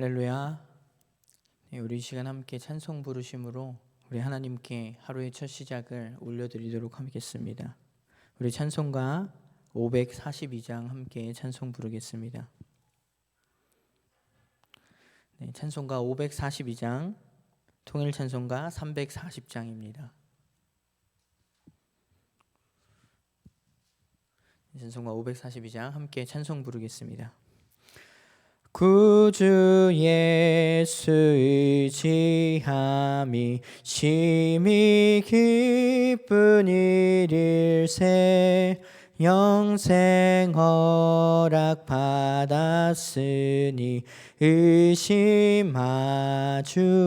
할렐루야. 네, 우리 이 시간 함께 찬송 부르심으로 우리 하나님께 하루의 첫 시작을 올려드리도록 하겠습니다. 우리 찬송가 542장 함께 찬송 부르겠습니다. 네, 찬송가 542장, 통일 찬송가 340장입니다. 찬송가 542장 함께 찬송 부르겠습니다. 구주 예수 의지함이 심히 기쁜 일일세, 영생 허락 받았으니 의심하주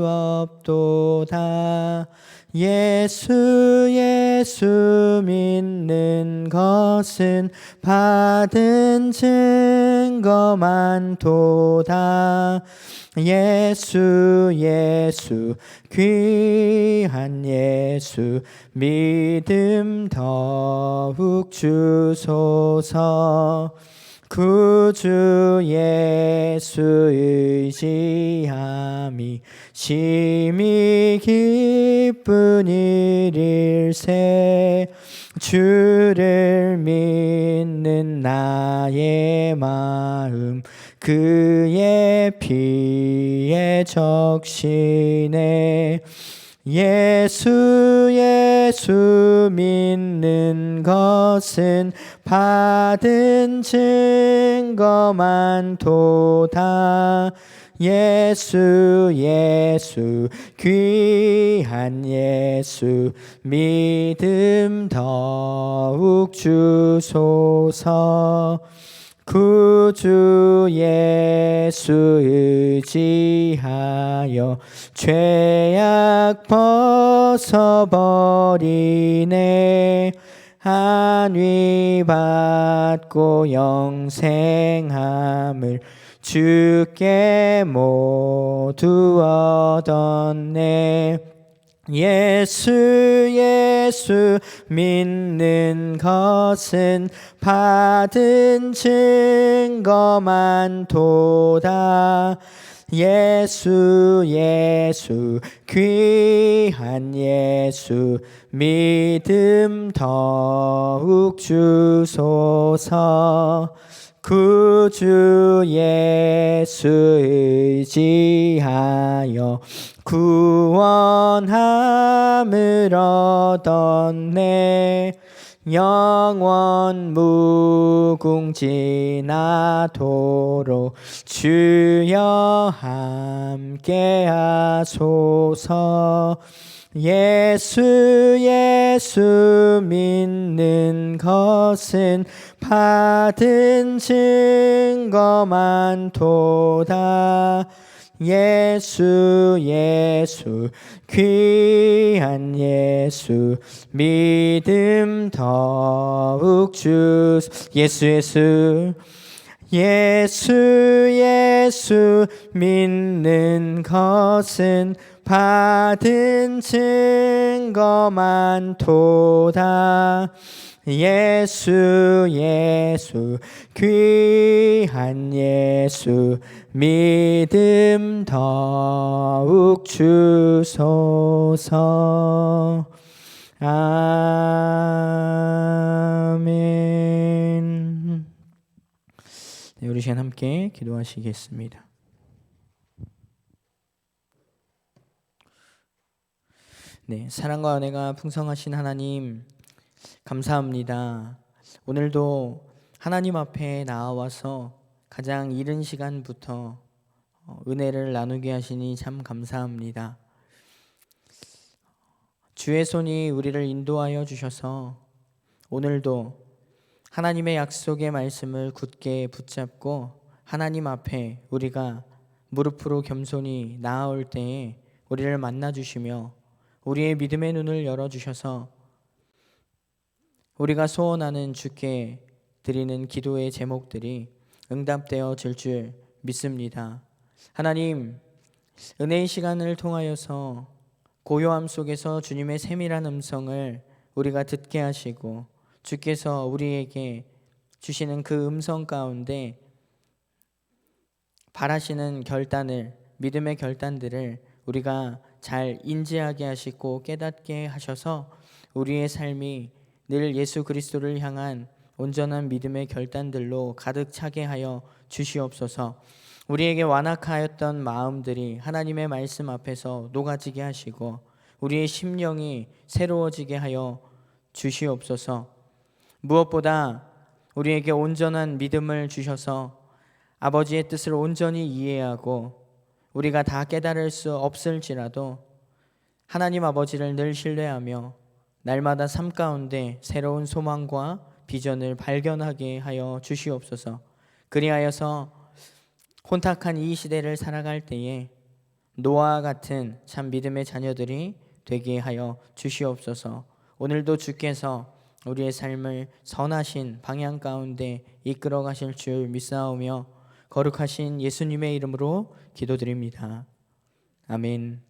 없도다. 예수 믿는 것은 받은 증거 많도다. 예수 귀한 예수 믿음 더욱 주소서. 구주 예수 의지함이 심히 기쁜 일일세, 주를 믿는 나의 마음 그의 피에 적시네. 예수 믿는 것은 받은 증거 많도다. 예수 귀한 예수 믿음 더욱 주소서. 구주 예수 의지하여 죄악 벗어버리네. 안위 받고 영생함을 주께 모두 얻었네. 예수 믿는 것은 받은 증거 많도다. 예수 귀한 예수 믿음 더욱 주소서. 구주 예수 의지하여 구원함을 얻었네. 영원 무궁지나도록 주여 함께 하소서. 예수 믿는 것은 받은 증거 많도다. 예수 귀한 예수 믿음 더욱 예수 믿는 것은 받은 증거 많도다. 예수 귀한 예수 믿음 더욱 주소서. 아멘. 네, 우리 시간 함께 기도하시겠습니다. 네, 사랑과 은혜가 풍성하신 하나님 감사합니다. 오늘도 하나님 앞에 나와서 가장 이른 시간부터 은혜를 나누게 하시니 참 감사합니다. 주의 손이 우리를 인도하여 주셔서 오늘도 하나님의 약속의 말씀을 굳게 붙잡고 하나님 앞에 우리가 무릎으로 겸손히 나아올 때에 우리를 만나 주시며 우리의 믿음의 눈을 열어주셔서 우리가 소원하는 주께 드리는 기도의 제목들이 응답되어질 줄 믿습니다. 하나님, 은혜의 시간을 통하여서 고요함 속에서 주님의 세밀한 음성을 우리가 듣게 하시고 주께서 우리에게 주시는 그 음성 가운데 바라시는 결단을, 믿음의 결단들을 우리가 잘 인지하게 하시고 깨닫게 하셔서 우리의 삶이 늘 예수 그리스도를 향한 온전한 믿음의 결단들로 가득 차게 하여 주시옵소서. 우리에게 완악하였던 마음들이 하나님의 말씀 앞에서 녹아지게 하시고 우리의 심령이 새로워지게 하여 주시옵소서. 무엇보다 우리에게 온전한 믿음을 주셔서 아버지의 뜻을 온전히 이해하고 우리가 다 깨달을 수 없을지라도 하나님 아버지를 늘 신뢰하며 날마다 삶 가운데 새로운 소망과 비전을 발견하게 하여 주시옵소서. 그리하여서 혼탁한 이 시대를 살아갈 때에 노아와 같은 참 믿음의 자녀들이 되게 하여 주시옵소서. 오늘도 주께서 우리의 삶을 선하신 방향 가운데 이끌어 가실 줄 믿사오며 거룩하신 예수님의 이름으로 기도드립니다. 아멘.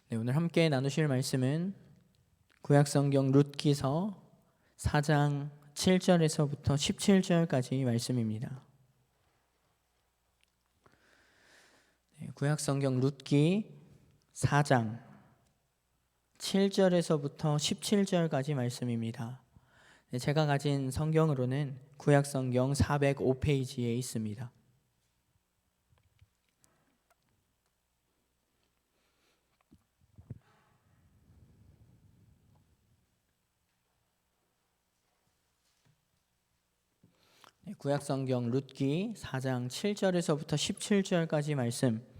네, 오늘 함께 나누실 말씀은 구약성경 룻기서 4장 7절에서부터 17절까지 말씀입니다. 네, 구약성경 룻기 4장 7절에서부터 17절까지 말씀입니다. 네, 제가 가진 성경으로는 구약성경 405페이지에 있습니다. 네, 구약성경 룻기 4장 7절에서부터 17절까지 말씀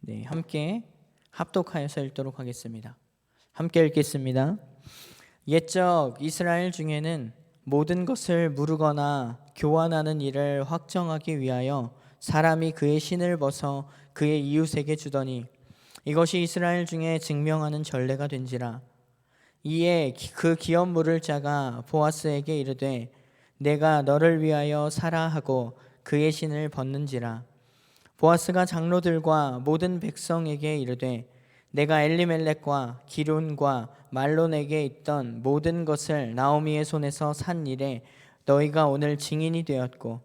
네, 함께 합독하여서 읽도록 하겠습니다. 함께 읽겠습니다. 옛적 이스라엘 중에는 모든 것을 무르거나 교환하는 일을 확정하기 위하여 사람이 그의 신을 벗어 그의 이웃에게 주더니 이것이 이스라엘 중에 증명하는 전례가 된지라. 이에 그 기업 물을 자가 보아스에게 이르되 내가 너를 위하여 사라 하고 그의 신을 벗는지라. 보아스가 장로들과 모든 백성에게 이르되 내가 엘리멜렉과 기론과 말론에게 있던 모든 것을 나오미의 손에서 산 일에 너희가 오늘 증인이 되었고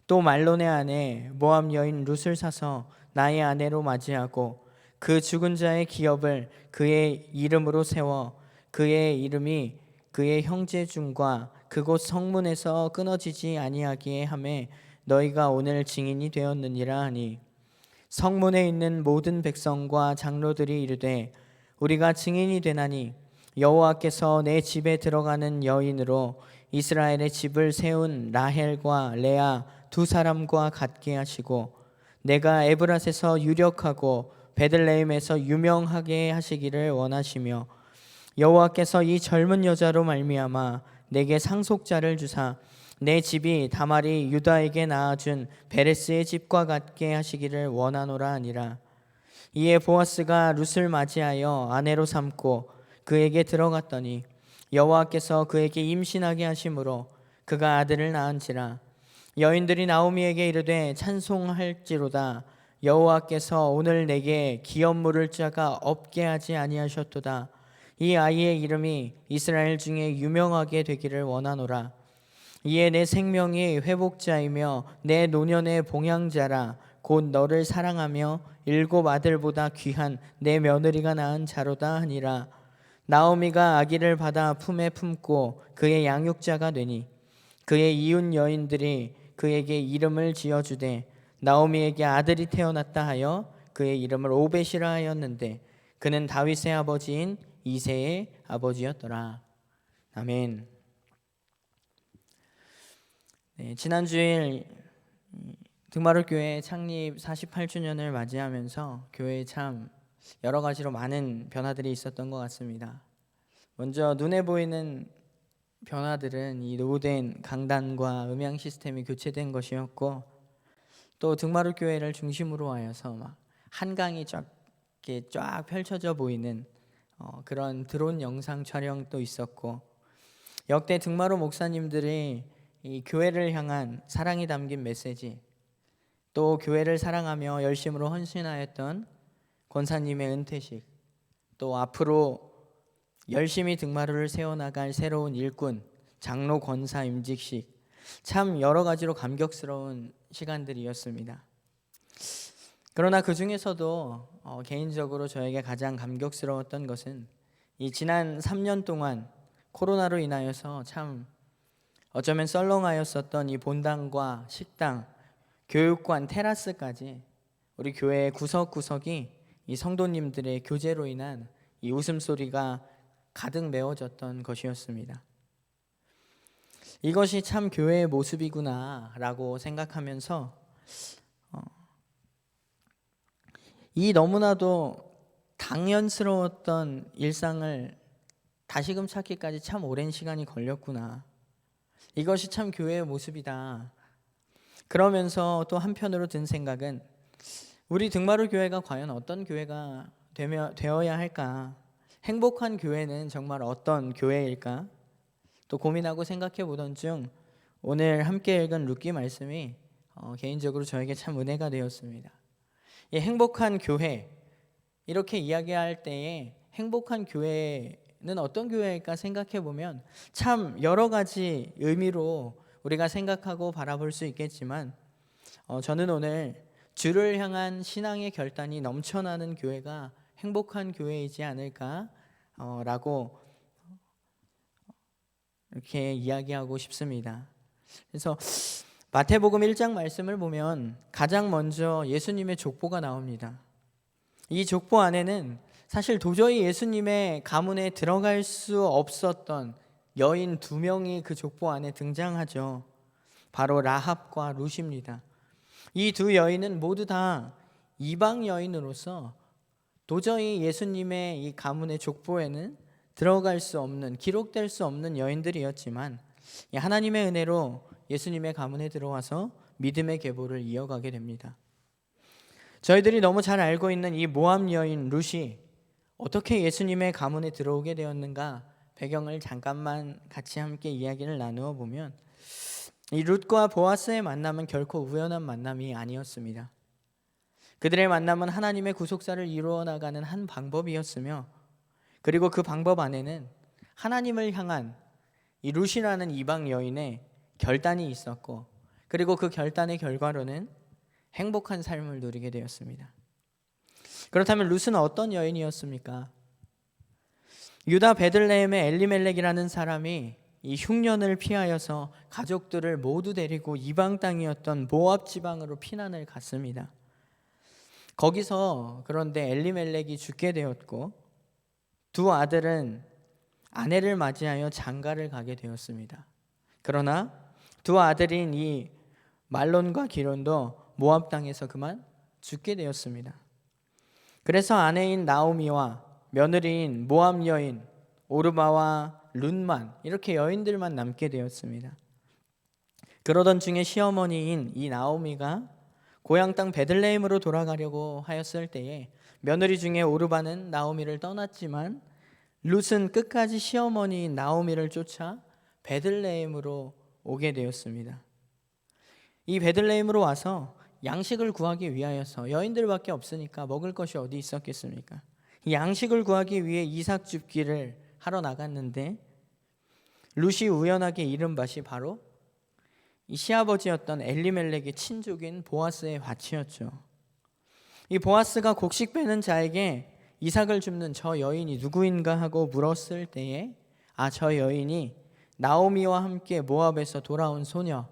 또 말론의 아내 모압 여인 룻을 사서 나의 아내로 맞이하고 그 죽은 자의 기업을 그의 이름으로 세워 그의 이름이 그의 형제 중과 그곳 성문에서 끊어지지 아니하기에 하매 너희가 오늘 증인이 되었느니라 하니 성문에 있는 모든 백성과 장로들이 이르되 우리가 증인이 되나니 여호와께서 내 집에 들어가는 여인으로 이스라엘의 집을 세운 라헬과 레아 두 사람과 같게 하시고 내가 에브랏에서 유력하고 베들레헴에서 유명하게 하시기를 원하시며 여호와께서 이 젊은 여자로 말미암아 내게 상속자를 주사 내 집이 다말이 유다에게 낳아준 베레스의 집과 같게 하시기를 원하노라 하니라. 이에 보아스가 룻을 맞이하여 아내로 삼고 그에게 들어갔더니 여호와께서 그에게 임신하게 하심으로 그가 아들을 낳은지라. 여인들이 나오미에게 이르되 찬송할지로다. 여호와께서 오늘 내게 기업 물을 자가 없게 하지 아니하셨도다. 이 아이의 이름이 이스라엘 중에 유명하게 되기를 원하노라. 이에 내 생명이 회복자이며 내 노년의 봉양자라. 곧 너를 사랑하며 7 아들보다 귀한 내 며느리가 낳은 자로다 하니라. 나오미가 아기를 받아 품에 품고 그의 양육자가 되니 그의 이웃 여인들이 그에게 이름을 지어주되 나오미에게 아들이 태어났다 하여 그의 이름을 오벳이라 하였는데 그는 다윗의 아버지인 이새의 아버지였더라. 아멘. 네, 지난 주일 등마루교회 창립 48주년을 맞이하면서 교회에 참 여러 가지로 많은 변화들이 있었던 것 같습니다. 먼저 눈에 보이는 변화들은 이 노후된 강단과 음향 시스템이 교체된 것이었고 또 등마루교회를 중심으로 하여서 막 한강이 쫙 펼쳐져 보이는 그런 드론 영상 촬영도 있었고 역대 등마루 목사님들이 이 교회를 향한 사랑이 담긴 메시지 또 교회를 사랑하며 열심으로 헌신하였던 권사님의 은퇴식 또 앞으로 열심히 등마루를 세워나갈 새로운 일꾼 장로 권사 임직식 참 여러 가지로 감격스러운 시간들이었습니다. 그러나 그 중에서도 개인적으로 저에게 가장 감격스러웠던 것은 이 지난 3년 동안 코로나로 인하여서 참 어쩌면 썰렁하였었던 이 본당과 식당, 교육관, 테라스까지 우리 교회의 구석구석이 이 성도님들의 교제로 인한 이 웃음소리가 가득 메워졌던 것이었습니다. 이것이 참 교회의 모습이구나 라고 생각하면서 이 너무나도 당연스러웠던 일상을 다시금 찾기까지 참 오랜 시간이 걸렸구나. 이것이 참 교회의 모습이다. 그러면서 또 한편으로 든 생각은 우리 등마루 교회가 과연 어떤 교회가 되어야 할까? 행복한 교회는 정말 어떤 교회일까? 또 고민하고 생각해 보던 중 오늘 함께 읽은 룻기 말씀이 개인적으로 저에게 참 은혜가 되었습니다. 이 행복한 교회, 이렇게 이야기할 때에 행복한 교회는 어떤 교회일까 생각해 보면 참 여러 가지 의미로 우리가 생각하고 바라볼 수 있겠지만 저는 오늘 주를 향한 신앙의 결단이 넘쳐나는 교회가 행복한 교회이지 않을까라고 이렇게 이야기하고 싶습니다. 그래서 마태복음 1장 말씀을 보면 가장 먼저 예수님의 족보가 나옵니다. 이 족보 안에는 사실 도저히 예수님의 가문에 들어갈 수 없었던 여인 2명이 그 족보 안에 등장하죠. 바로 라합과 룻입니다. 이 두 여인은 모두 다 이방 여인으로서 도저히 예수님의 이 가문의 족보에는 들어갈 수 없는, 기록될 수 없는 여인들이었지만 하나님의 은혜로 예수님의 가문에 들어와서 믿음의 계보를 이어가게 됩니다. 저희들이 너무 잘 알고 있는 이 모압 여인 룻이 어떻게 예수님의 가문에 들어오게 되었는가 배경을 잠깐만 같이 함께 이야기를 나누어 보면 이 룻과 보아스의 만남은 결코 우연한 만남이 아니었습니다. 그들의 만남은 하나님의 구속사를 이루어 나가는 한 방법이었으며 그리고 그 방법 안에는 하나님을 향한 이 룻이라는 이방 여인의 결단이 있었고 그리고 그 결단의 결과로는 행복한 삶을 누리게 되었습니다. 그렇다면 룻은 어떤 여인이었습니까? 유다 베들레헴의 엘리멜렉이라는 사람이 이 흉년을 피하여서 가족들을 모두 데리고 이방 땅이었던 모압 지방으로 피난을 갔습니다. 거기서 그런데 엘리멜렉이 죽게 되었고 두 아들은 아내를 맞이하여 장가를 가게 되었습니다. 그러나 두 아들인 이 말론과 기론도 모압 땅에서 그만 죽게 되었습니다. 그래서 아내인 나오미와 며느리인 모압 여인 오르바와 룻만 이렇게 여인들만 남게 되었습니다. 그러던 중에 시어머니인 이 나오미가 고향 땅 베들레헴으로 돌아가려고 하였을 때에 며느리 중에 오르바는 나오미를 떠났지만 룻은 끝까지 시어머니인 나오미를 쫓아 베들레헴으로 오게 되었습니다. 이 베들레헴으로 와서 양식을 구하기 위하여서 여인들밖에 없으니까 먹을 것이 어디 있었겠습니까? 이 양식을 구하기 위해 이삭 줍기를 하러 나갔는데 룻이 우연하게 잃은 밭이 바로 이 시아버지였던 엘리멜렉의 친족인 보아스의 밭이었죠. 이 보아스가 곡식 빼는 자에게 이삭을 줍는 저 여인이 누구인가 하고 물었을 때에 저 여인이 나오미와 함께 모압에서 돌아온 소녀,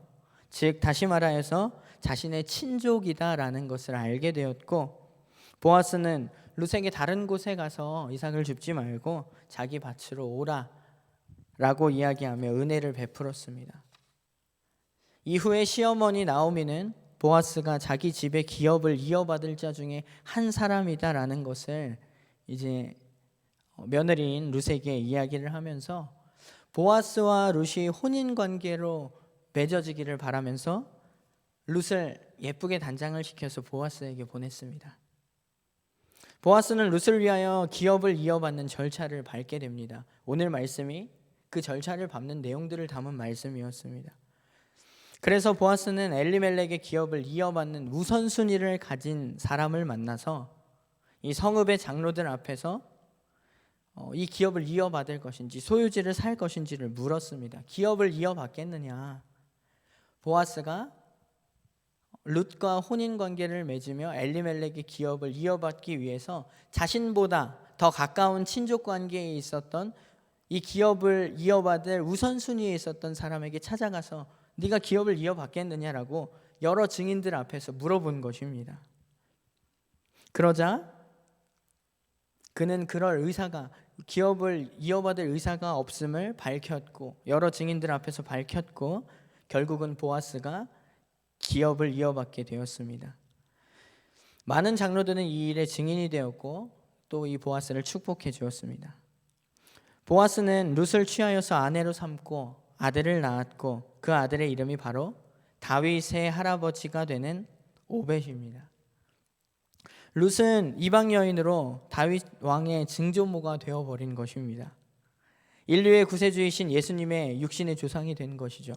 즉 다시 말하여서 자신의 친족이다라는 것을 알게 되었고 보아스는 룻에게 다른 곳에 가서 이삭을 줍지 말고 자기 밭으로 오라 라고 이야기하며 은혜를 베풀었습니다. 이후에 시어머니 나오미는 보아스가 자기 집의 기업을 이어받을 자 중에 한 사람이다라는 것을 이제 며느리인 룻에게 이야기를 하면서 보아스와 룻이 혼인 관계로 맺어지기를 바라면서 룻을 예쁘게 단장을 시켜서 보아스에게 보냈습니다. 보아스는 룻을 위하여 기업을 이어받는 절차를 밟게 됩니다. 오늘 말씀이 그 절차를 밟는 내용들을 담은 말씀이었습니다. 그래서 보아스는 엘리멜렉의 기업을 이어받는 우선순위를 가진 사람을 만나서 이 성읍의 장로들 앞에서 이 기업을 이어받을 것인지 소유지를 살 것인지를 물었습니다. 기업을 이어받겠느냐? 보아스가 룻과 혼인 관계를 맺으며 엘리멜렉의 기업을 이어받기 위해서 자신보다 더 가까운 친족 관계에 있었던 이 기업을 이어받을 우선순위에 있었던 사람에게 찾아가서 네가 기업을 이어받겠느냐라고 여러 증인들 앞에서 물어본 것입니다. 그러자 그는 그럴 의사가, 기업을 이어받을 의사가 없음을 밝혔고 여러 증인들 앞에서 밝혔고 결국은 보아스가 기업을 이어받게 되었습니다. 많은 장로들은 이 일의 증인이 되었고 또 이 보아스를 축복해 주었습니다. 보아스는 룻을 취하여서 아내로 삼고 아들을 낳았고 그 아들의 이름이 바로 다윗의 할아버지가 되는 오벳입니다. 룻은 이방 여인으로 다윗 왕의 증조모가 되어버린 것입니다. 인류의 구세주이신 예수님의 육신의 조상이 된 것이죠.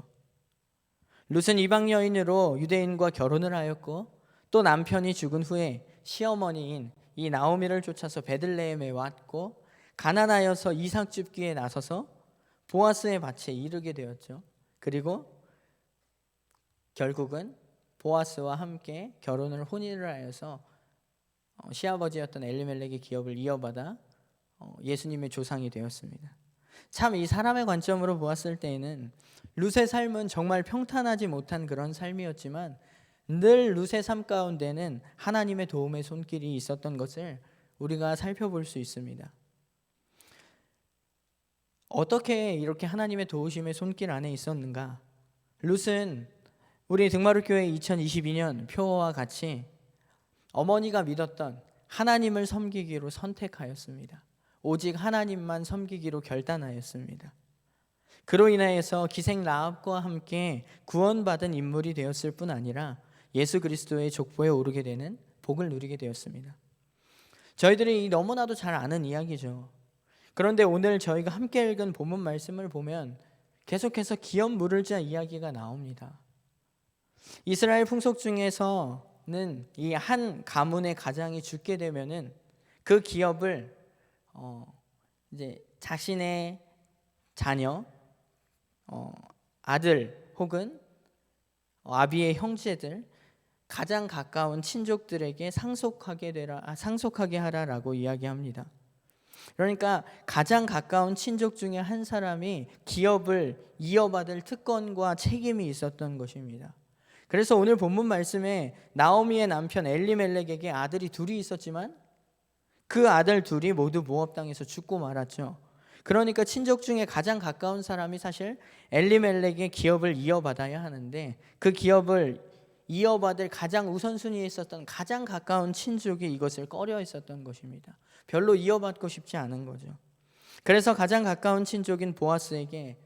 룻은 이방 여인으로 유대인과 결혼을 하였고 또 남편이 죽은 후에 시어머니인 이 나오미를 쫓아서 베들레헴에 왔고 가난하여서 이삭 줍기에 나서서 보아스의 밭에 이르게 되었죠. 그리고 결국은 보아스와 함께 혼인을 하여서 시아버지였던 엘리멜렉의 기업을 이어받아 예수님의 조상이 되었습니다. 참 이 사람의 관점으로 보았을 때에는 룻의 삶은 정말 평탄하지 못한 그런 삶이었지만 늘 룻의 삶 가운데는 하나님의 도움의 손길이 있었던 것을 우리가 살펴볼 수 있습니다. 어떻게 이렇게 하나님의 도우심의 손길 안에 있었는가? 룻은 우리 등마루교회 2022년 표어와 같이 어머니가 믿었던 하나님을 섬기기로 선택하였습니다. 오직 하나님만 섬기기로 결단하였습니다. 그로 인하여서 기생 라합과 함께 구원받은 인물이 되었을 뿐 아니라 예수 그리스도의 족보에 오르게 되는 복을 누리게 되었습니다. 저희들이 너무나도 잘 아는 이야기죠. 그런데 오늘 저희가 함께 읽은 본문 말씀을 보면 계속해서 기업 물을 자 이야기가 나옵니다. 이스라엘 풍속 중에서는 이 한 가문의 가장이 죽게 되면은 그 기업을 이제 자신의 자녀, 아들 혹은 아비의 형제들, 가장 가까운 친족들에게 상속하게 하라라고 이야기합니다. 그러니까 가장 가까운 친족 중에 한 사람이 기업을 이어받을 특권과 책임이 있었던 것입니다. 그래서 오늘 본문 말씀에 나오미의 남편 엘리멜렉에게 아들이 둘이 있었지만 그 아들 둘이 모두 모압당해서 죽고 말았죠. 그러니까 친족 중에 가장 가까운 사람이 사실 엘리멜렉의 기업을 이어받아야 하는데 그 기업을 이어받을 가장 우선순위에 있었던 가장 가까운 친족이 이것을 꺼려 했었던 것입니다. 별로 이어받고 싶지 않은 거죠. 그래서 가장 가까운 친족인 보아스에게,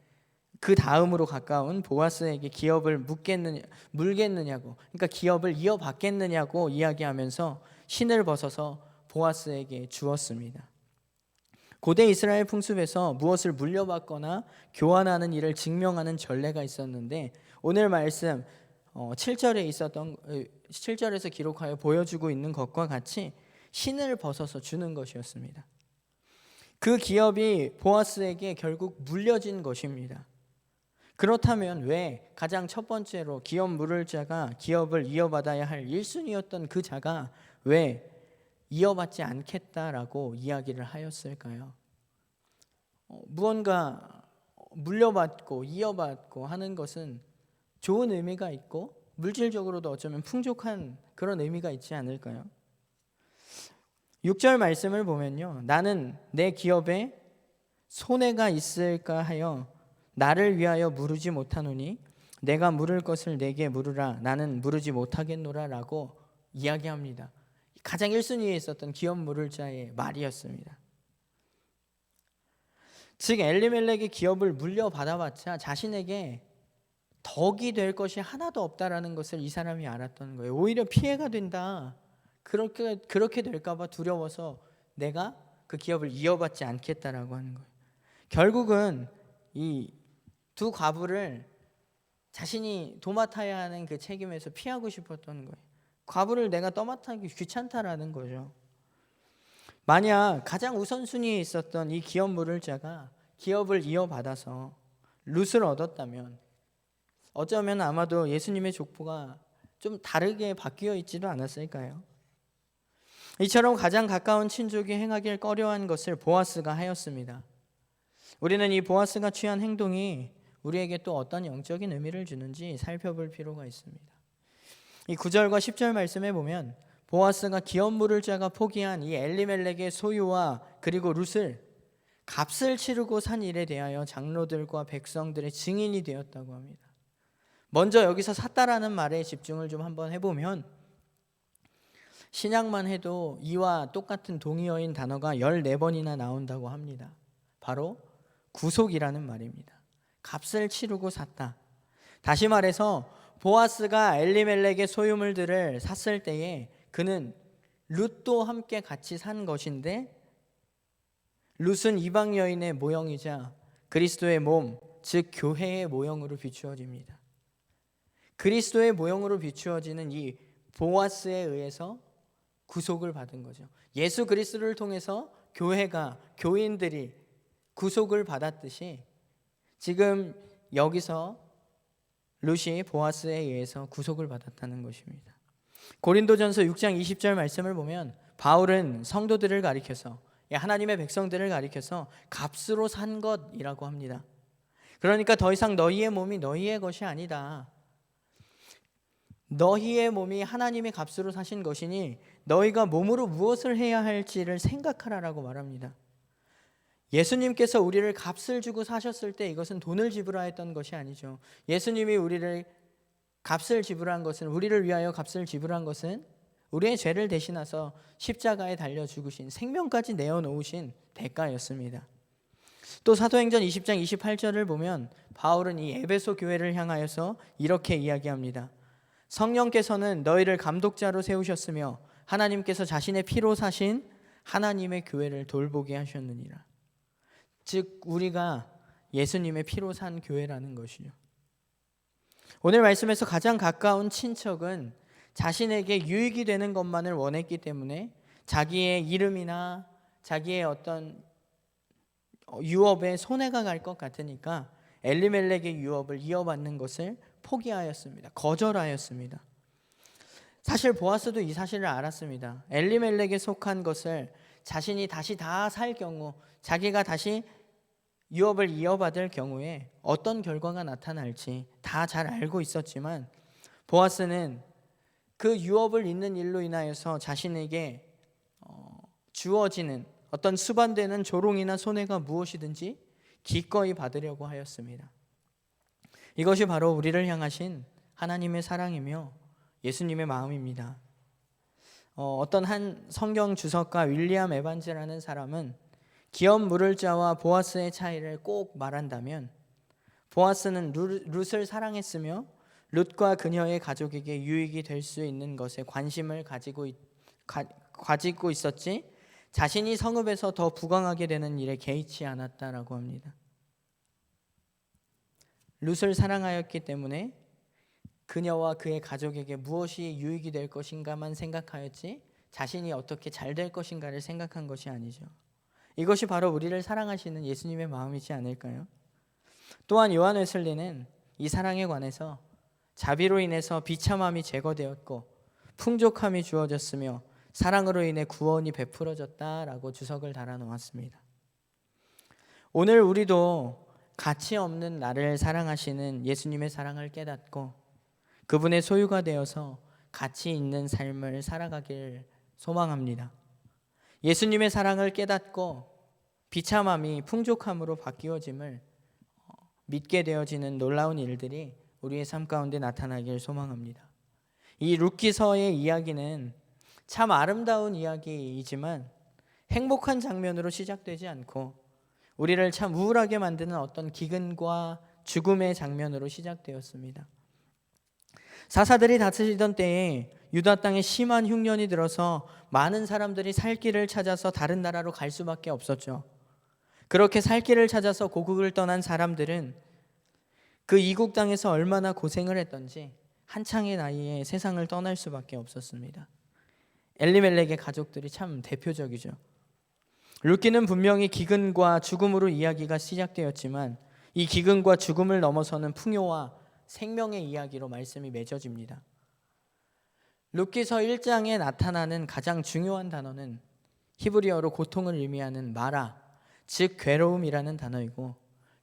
그 다음으로 가까운 보아스에게 기업을 물겠느냐고, 그러니까 기업을 이어받겠느냐고 이야기하면서 신을 벗어서 보아스에게 주었습니다. 고대 이스라엘 풍습에서 무엇을 물려받거나 교환하는 일을 증명하는 전례가 있었는데 오늘 말씀 7절에서 기록하여 보여주고 있는 것과 같이 신을 벗어서 주는 것이었습니다. 그 기업이 보아스에게 결국 물려진 것입니다. 그렇다면 왜 가장 첫 번째로 기업 물을 자가 기업을 이어받아야 할 1순위였던 그 자가 왜 이어받지 않겠다라고 이야기를 하였을까요? 무언가 물려받고 이어받고 하는 것은 좋은 의미가 있고 물질적으로도 어쩌면 풍족한 그런 의미가 있지 않을까요? 6절 말씀을 보면요, 나는 내 기업에 손해가 있을까 하여 나를 위하여 물으지 못하노니 내가 물을 것을 내게 물으라, 나는 물으지 못하겠노라 라고 이야기합니다. 가장 1순위에 있었던 기업 물을 자의 말이었습니다. 즉 엘리멜렉의 기업을 물려받아봤자 자신에게 덕이 될 것이 하나도 없다라는 것을 이 사람이 알았던 거예요. 오히려 피해가 된다. 그렇게 될까 봐 두려워서 내가 그 기업을 이어받지 않겠다라고 하는 거예요. 결국은 이 두 과부를 자신이 도맡아야 하는 그 책임에서 피하고 싶었던 거예요. 과부를 내가 떠맡기 귀찮다라는 거죠. 만약 가장 우선순위에 있었던 이 기업 물을 자가 기업을 이어받아서 룻을 얻었다면 어쩌면 아마도 예수님의 족보가 좀 다르게 바뀌어 있지도 않았을까요? 이처럼 가장 가까운 친족이 행하길 꺼려한 것을 보아스가 하였습니다. 우리는 이 보아스가 취한 행동이 우리에게 또 어떤 영적인 의미를 주는지 살펴볼 필요가 있습니다. 이 9절과 10절 말씀에 보면 보아스가 기업 물을 자가 포기한 이 엘리멜렉의 소유와 그리고 룻을 값을 치르고 산 일에 대하여 장로들과 백성들의 증인이 되었다고 합니다. 먼저 여기서 샀다라는 말에 집중을 좀 한번 해보면 신약만 해도 이와 똑같은 동의어인 단어가 14번이나 나온다고 합니다. 바로 구속이라는 말입니다. 값을 치르고 샀다. 다시 말해서 보아스가 엘리멜렉의 소유물들을 샀을 때에 그는 룻도 함께 같이 산 것인데 룻은 이방 여인의 모형이자 그리스도의 몸, 즉 교회의 모형으로 비추어집니다. 그리스도의 모형으로 비추어지는 이 보아스에 의해서 구속을 받은 거죠. 예수 그리스도를 통해서 교회가, 교인들이 구속을 받았듯이 지금 여기서 룻이 보아스에 의해서 구속을 받았다는 것입니다. 고린도전서 6장 20절 말씀을 보면 바울은 성도들을 가리켜서 하나님의 백성들을 가리켜서 값으로 산 것이라고 합니다. 그러니까 더 이상 너희의 몸이 너희의 것이 아니다. 너희의 몸이 하나님의 값으로 사신 것이니 너희가 몸으로 무엇을 해야 할지를 생각하라라고 말합니다. 예수님께서 우리를 값을 주고 사셨을 때 이것은 돈을 지불하였던 것이 아니죠. 예수님이 우리를 값을 지불한 것은, 우리를 위하여 값을 지불한 것은 우리의 죄를 대신하서 십자가에 달려 죽으신, 생명까지 내어놓으신 대가였습니다. 또 사도행전 20장 28절을 보면 바울은 이 에베소 교회를 향하여서 이렇게 이야기합니다. 성령께서는 너희를 감독자로 세우셨으며 하나님께서 자신의 피로 사신 하나님의 교회를 돌보게 하셨느니라. 즉 우리가 예수님의 피로 산 교회라는 것이죠. 오늘 말씀에서 가장 가까운 친척은 자신에게 유익이 되는 것만을 원했기 때문에 자기의 이름이나 자기의 어떤 유업에 손해가 갈 것 같으니까 엘리멜렉의 유업을 이어받는 것을 포기하였습니다. 거절하였습니다. 사실 보아스도 이 사실을 알았습니다. 엘리멜렉에 속한 것을 자신이 다시 다 살 경우, 자기가 다시 유업을 이어받을 경우에 어떤 결과가 나타날지 다 잘 알고 있었지만 보아스는 그 유업을 잇는 일로 인하여서 자신에게 주어지는 어떤 수반되는 조롱이나 손해가 무엇이든지 기꺼이 받으려고 하였습니다. 이것이 바로 우리를 향하신 하나님의 사랑이며 예수님의 마음입니다. 어떤 한 성경 주석가 윌리엄 에반즈라는 사람은 기업 물을 자와 보아스의 차이를 꼭 말한다면 보아스는 룻을 사랑했으며 룻과 그녀의 가족에게 유익이 될 수 있는 것에 관심을 가지고 있었지 자신이 성읍에서 더 부강하게 되는 일에 개의치 않았다라고 합니다. 룻을 사랑하였기 때문에 그녀와 그의 가족에게 무엇이 유익이 될 것인가만 생각하였지 자신이 어떻게 잘 될 것인가를 생각한 것이 아니죠. 이것이 바로 우리를 사랑하시는 예수님의 마음이지 않을까요? 또한 요한 웨슬리는 이 사랑에 관해서 자비로 인해서 비참함이 제거되었고 풍족함이 주어졌으며 사랑으로 인해 구원이 베풀어졌다라고 주석을 달아놓았습니다. 오늘 우리도 가치 없는 나를 사랑하시는 예수님의 사랑을 깨닫고 그분의 소유가 되어서 가치 있는 삶을 살아가길 소망합니다. 예수님의 사랑을 깨닫고 비참함이 풍족함으로 바뀌어짐을 믿게 되어지는 놀라운 일들이 우리의 삶 가운데 나타나길 소망합니다. 이 룻기서의 이야기는 참 아름다운 이야기이지만 행복한 장면으로 시작되지 않고 우리를 참 우울하게 만드는 어떤 기근과 죽음의 장면으로 시작되었습니다. 사사들이 다스리던 때에 유다 땅에 심한 흉년이 들어서 많은 사람들이 살 길을 찾아서 다른 나라로 갈 수밖에 없었죠. 그렇게 살 길을 찾아서 고국을 떠난 사람들은 그 이국 땅에서 얼마나 고생을 했던지 한창의 나이에 세상을 떠날 수밖에 없었습니다. 엘리멜렉의 가족들이 참 대표적이죠. 룻기는 분명히 기근과 죽음으로 이야기가 시작되었지만 이 기근과 죽음을 넘어서는 풍요와 생명의 이야기로 말씀이 맺어집니다. 룻기서 1장에 나타나는 가장 중요한 단어는 히브리어로 고통을 의미하는 마라, 즉 괴로움이라는 단어이고,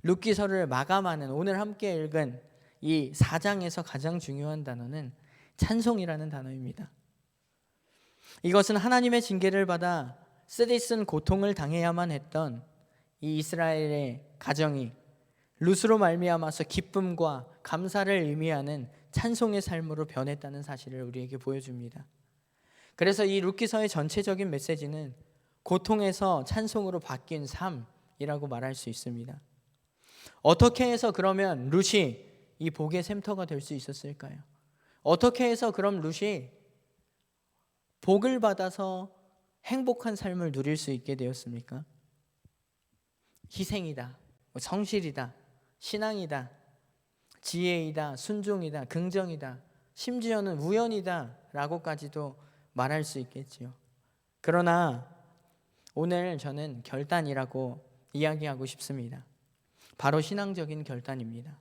룻기서를 마감하는 오늘 함께 읽은 이 4장에서 가장 중요한 단어는 찬송이라는 단어입니다. 이것은 하나님의 징계를 받아 쓰디쓴 고통을 당해야만 했던 이 이스라엘의 가정이 룻으로 말미암아서 기쁨과 감사를 의미하는 찬송의 삶으로 변했다는 사실을 우리에게 보여줍니다. 그래서 이 룻기서의 전체적인 메시지는 고통에서 찬송으로 바뀐 삶이라고 말할 수 있습니다. 어떻게 해서 그러면 룻이 이 복의 샘터가 될 수 있었을까요? 어떻게 해서 그럼 룻이 복을 받아서 행복한 삶을 누릴 수 있게 되었습니까? 희생이다, 성실이다, 신앙이다, 지혜이다, 순종이다, 긍정이다, 심지어는 우연이다 라고까지도 말할 수 있겠지요. 그러나 오늘 저는 결단이라고 이야기하고 싶습니다. 바로 신앙적인 결단입니다.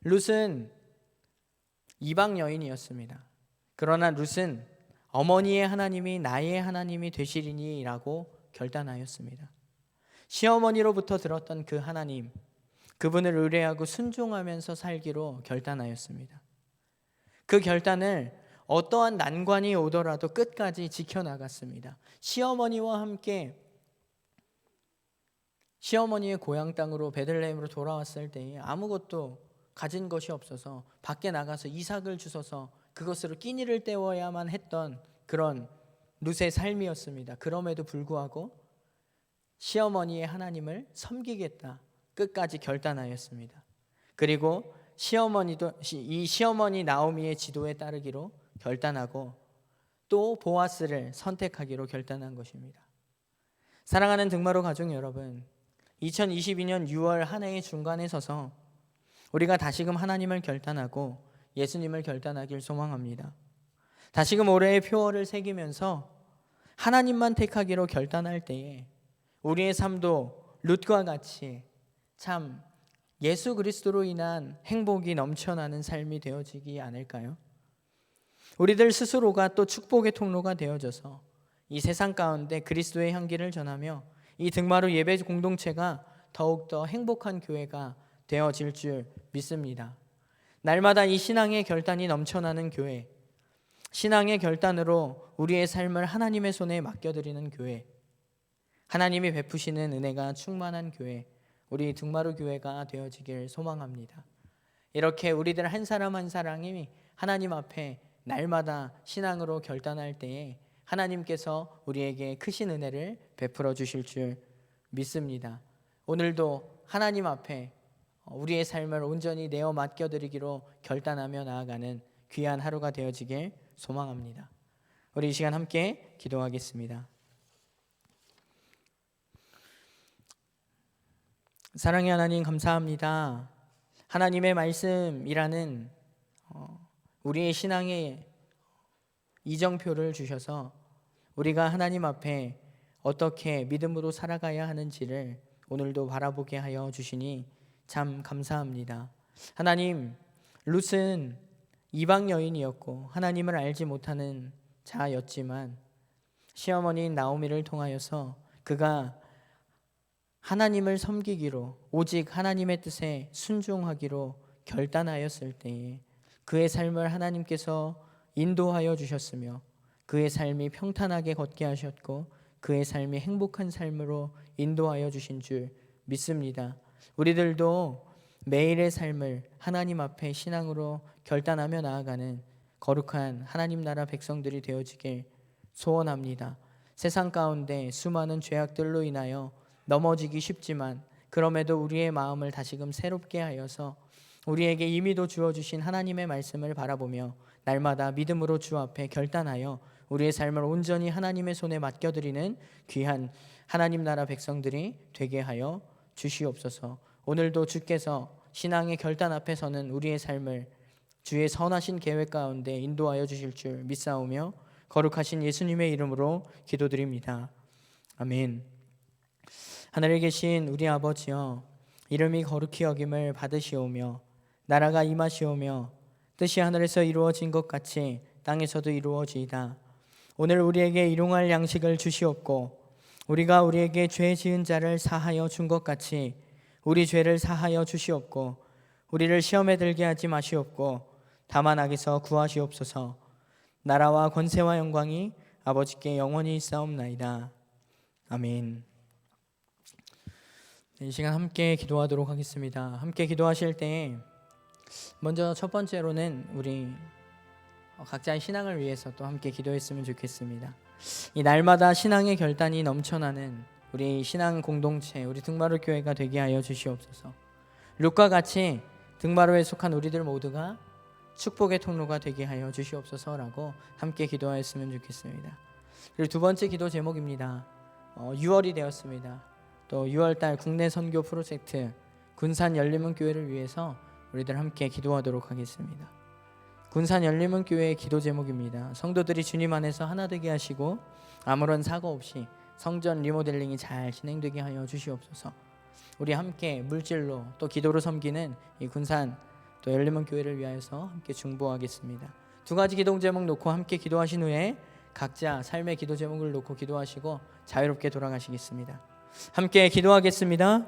룻은 이방 여인이었습니다. 그러나 룻은 어머니의 하나님이 나의 하나님이 되시리니 라고 결단하였습니다. 시어머니로부터 들었던 그 하나님, 그분을 의뢰하고 순종하면서 살기로 결단하였습니다. 그 결단을 어떠한 난관이 오더라도 끝까지 지켜나갔습니다. 시어머니와 함께 시어머니의 고향 땅으로 베들레헴으로 돌아왔을 때에 아무것도 가진 것이 없어서 밖에 나가서 이삭을 주워서 그것으로 끼니를 때워야만 했던 그런 룻의 삶이었습니다. 그럼에도 불구하고 시어머니의 하나님을 섬기겠다 끝까지 결단하였습니다. 그리고 이 시어머니 나오미의 지도에 따르기로 결단하고 또 보아스를 선택하기로 결단한 것입니다. 사랑하는 등마루 가족 여러분, 2022년 6월 한 해의 중간에 서서 우리가 다시금 하나님을 결단하고 예수님을 결단하길 소망합니다. 다시금 올해의 표어를 새기면서 하나님만 택하기로 결단할 때에 우리의 삶도 룻과 같이 참 예수 그리스도로 인한 행복이 넘쳐나는 삶이 되어지기 않을까요? 우리들 스스로가 또 축복의 통로가 되어져서 이 세상 가운데 그리스도의 향기를 전하며 이 등마루 예배 공동체가 더욱더 행복한 교회가 되어질 줄 믿습니다. 날마다 이 신앙의 결단이 넘쳐나는 교회, 신앙의 결단으로 우리의 삶을 하나님의 손에 맡겨드리는 교회, 하나님이 베푸시는 은혜가 충만한 교회, 우리 등마루 교회가 되어지길 소망합니다. 이렇게 우리들 한 사람 한 사람이 하나님 앞에 날마다 신앙으로 결단할 때에 하나님께서 우리에게 크신 은혜를 베풀어 주실 줄 믿습니다. 오늘도 하나님 앞에 우리의 삶을 온전히 내어 맡겨드리기로 결단하며 나아가는 귀한 하루가 되어지길 소망합니다. 우리 이 시간 함께 기도하겠습니다. 사랑의 하나님, 감사합니다. 하나님의 말씀이라는 우리의 신앙의 이정표를 주셔서 우리가 하나님 앞에 어떻게 믿음으로 살아가야 하는지를 오늘도 바라보게 하여 주시니 참 감사합니다. 하나님, 룻은 이방 여인이었고 하나님을 알지 못하는 자였지만 시어머니인 나오미를 통하여서 그가 하나님을 섬기기로, 오직 하나님의 뜻에 순종하기로 결단하였을 때에 그의 삶을 하나님께서 인도하여 주셨으며 그의 삶이 평탄하게 걷게 하셨고 그의 삶이 행복한 삶으로 인도하여 주신 줄 믿습니다. 우리들도 매일의 삶을 하나님 앞에 신앙으로 결단하며 나아가는 거룩한 하나님 나라 백성들이 되어지길 소원합니다. 세상 가운데 수많은 죄악들로 인하여 넘어지기 쉽지만 그럼에도 우리의 마음을 다시금 새롭게 하여서 우리에게 임의도 주어주신 하나님의 말씀을 바라보며 날마다 믿음으로 주 앞에 결단하여 우리의 삶을 온전히 하나님의 손에 맡겨드리는 귀한 하나님 나라 백성들이 되게 하여 주시옵소서. 오늘도 주께서 신앙의 결단 앞에 서는 우리의 삶을 주의 선하신 계획 가운데 인도하여 주실 줄 믿사오며 거룩하신 예수님의 이름으로 기도드립니다. 아멘. 하늘에 계신 우리 아버지여, 이름이 거룩히 여김을 받으시오며 나라가 임하시오며 뜻이 하늘에서 이루어진 것 같이 땅에서도 이루어지이다. 오늘 우리에게 일용할 양식을 주시옵고 우리가 우리에게 죄 지은 자를 사하여 준 것 같이 우리 죄를 사하여 주시옵고 우리를 시험에 들게 하지 마시옵고 다만 악에서 구하시옵소서. 나라와 권세와 영광이 아버지께 영원히 있사옵나이다. 아멘. 이 시간 함께 기도하도록 하겠습니다. 함께 기도하실 때 먼저 첫 번째로는 우리 각자의 신앙을 위해서 또 함께 기도했으면 좋겠습니다. 이 날마다 신앙의 결단이 넘쳐나는 우리 신앙 공동체, 우리 등마루 교회가 되게 하여 주시옵소서. 룻과 같이 등마루에 속한 우리들 모두가 축복의 통로가 되게 하여 주시옵소서라고 함께 기도하였으면 좋겠습니다. 그리고 두 번째 기도 제목입니다. 6월이 되었습니다. 또 6월달 국내 선교 프로젝트 군산 열림은 교회를 위해서 우리들 함께 기도하도록 하겠습니다. 군산 열림은 교회의 기도 제목입니다. 성도들이 주님 안에서 하나 되게 하시고 아무런 사고 없이 성전 리모델링이 잘 진행되게 하여 주시옵소서. 우리 함께 물질로 또 기도로 섬기는 이 군산 또 열림은 교회를 위하여서 함께 중보하겠습니다. 두 가지 기도 제목 놓고 함께 기도하신 후에 각자 삶의 기도 제목을 놓고 기도하시고 자유롭게 돌아가시겠습니다. 함께 기도하겠습니다.